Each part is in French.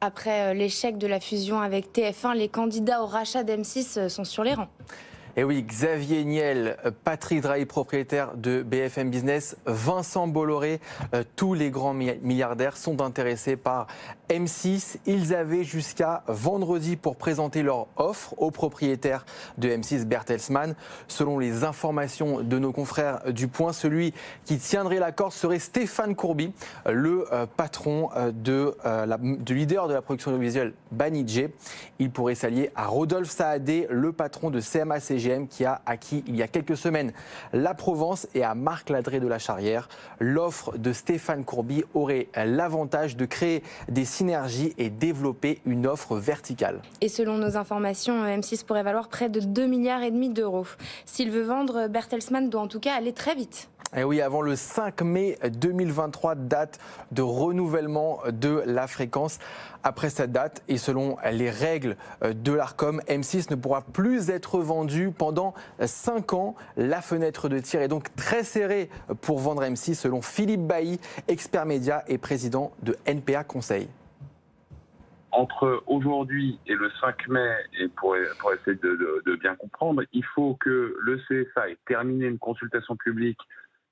Après l'échec de la fusion avec TF1, les candidats au rachat d'M6 sont sur les rangs. Et oui, Xavier Niel, Patrick Drahi, propriétaire de BFM Business, Vincent Bolloré, tous les grands milliardaires sont intéressés par M6. Ils avaient jusqu'à vendredi pour présenter leur offre au propriétaire de M6, Bertelsmann. Selon les informations de nos confrères du Point, celui qui tiendrait l'accord serait Stéphane Courby, le patron du leader de la production audiovisuelle Banijé. Il pourrait s'allier à Rodolphe Saadé, le patron de CMA-CGM, qui a acquis il y a quelques semaines la Provence, et à Marc Ladré de la Charrière. L'offre de Stéphane Courby aurait l'avantage de créer des synergies et développer une offre verticale. Et selon nos informations, M6 pourrait valoir près de 2,5 milliards d'euros. S'il veut vendre, Bertelsmann doit en tout cas aller très vite. Et oui, avant le 5 mai 2023, date de renouvellement de la fréquence. Après cette date, et selon les règles de l'Arcom, M6 ne pourra plus être vendu pendant 5 ans. La fenêtre de tir est donc très serrée pour vendre M6, selon Philippe Bailly, expert média et président de NPA Conseil. Entre aujourd'hui et le 5 mai, et pour essayer de bien comprendre, il faut que le CSA ait terminé une consultation publique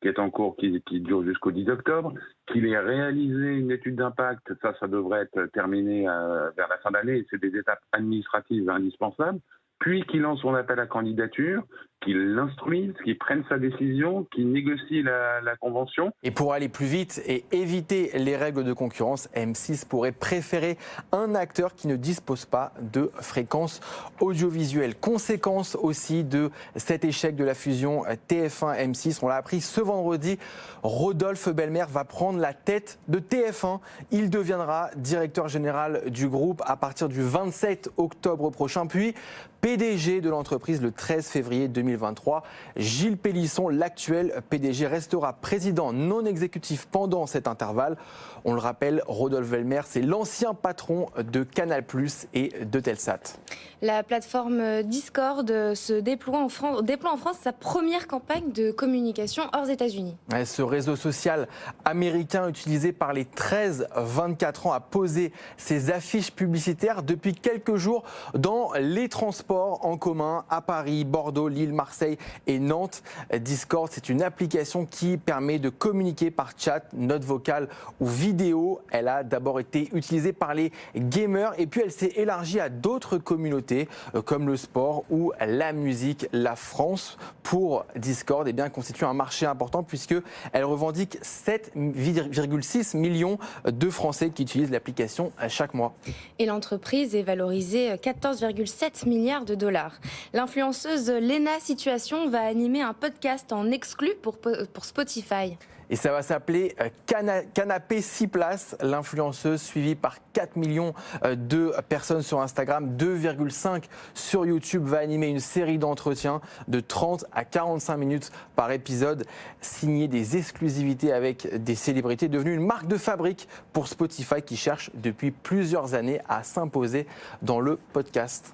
qui est en cours, qui dure jusqu'au 10 octobre, qu'il ait réalisé une étude d'impact, ça devrait être terminé vers la fin d'année, et c'est des étapes administratives indispensables, puis qu'il lance son appel à candidature, qu'il l'instruise, qu'il prenne sa décision, qu'il négocie la convention. Et pour aller plus vite et éviter les règles de concurrence, M6 pourrait préférer un acteur qui ne dispose pas de fréquences audiovisuelles. Conséquence aussi de cet échec de la fusion TF1-M6, on l'a appris ce vendredi, Rodolphe Belmer va prendre la tête de TF1. Il deviendra directeur général du groupe à partir du 27 octobre prochain, puis PDG de l'entreprise le 13 février 2023. Gilles Pélisson, l'actuel PDG, restera président non exécutif pendant cet intervalle. On le rappelle, Rodolphe Belmer, c'est l'ancien patron de Canal+ et de Telsat. La plateforme Discord se déploie en France sa première campagne de communication hors États-Unis. Ce réseau social américain utilisé par les 13-24 ans a posé ses affiches publicitaires depuis quelques jours dans les transports en commun à Paris, Bordeaux, Lille, Marseille et Nantes. Discord, c'est une application qui permet de communiquer par chat, note vocale ou vidéo. Elle a d'abord été utilisée par les gamers et puis elle s'est élargie à d'autres communautés comme le sport ou la musique. La France, pour Discord, constitue un marché important puisqu'elle revendique 7,6 millions de Français qui utilisent l'application chaque mois. Et l'entreprise est valorisée 14,7 milliards de dollars. L'influenceuse Lena Situation va animer un podcast en exclu pour Spotify. Et ça va s'appeler Canapé 6 places. L'influenceuse, suivie par 4 millions de personnes sur Instagram, 2,5 sur YouTube, va animer une série d'entretiens de 30 à 45 minutes par épisode, signer des exclusivités avec des célébrités, devenue une marque de fabrique pour Spotify qui cherche depuis plusieurs années à s'imposer dans le podcast.